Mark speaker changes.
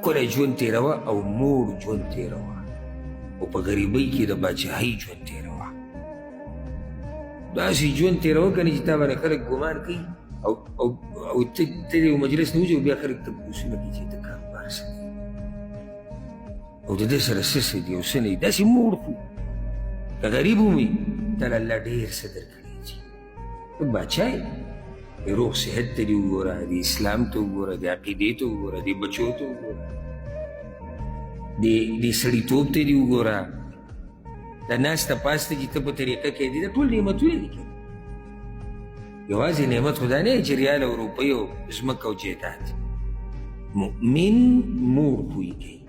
Speaker 1: ښکلی ژوند تېروه او موړ ژوند تېروه او په غریبۍ کې د باچاهۍ ژوند تېروه. داسې ژوند تېروه که نه چې تا باندې خلک ګمان کوي او ته د یو مجلس نه وځې او بیا خلک ته پوښتنه کوي چې ته کاروبار څه دی او د ده سره څه څه دي او څه نه دي. داسې موړ خو که غریب هم وي تاله الله ډېر څه درکړی چې ته باچا یې. د روغ صحت ته دې وګوره، د اسلام ته وګوره، د عقیدې ته وګوره، د بچو ته وګوره، د سړیتوب ته دې وګوره، د ناسته پاسته چې ته په طریقه کې دي دا ټول نعمتونه دي. یوازې نعمت خو دا نه چې ریال او روپۍ او ځمکه او جایداد. مؤمن موړ خوی کوي.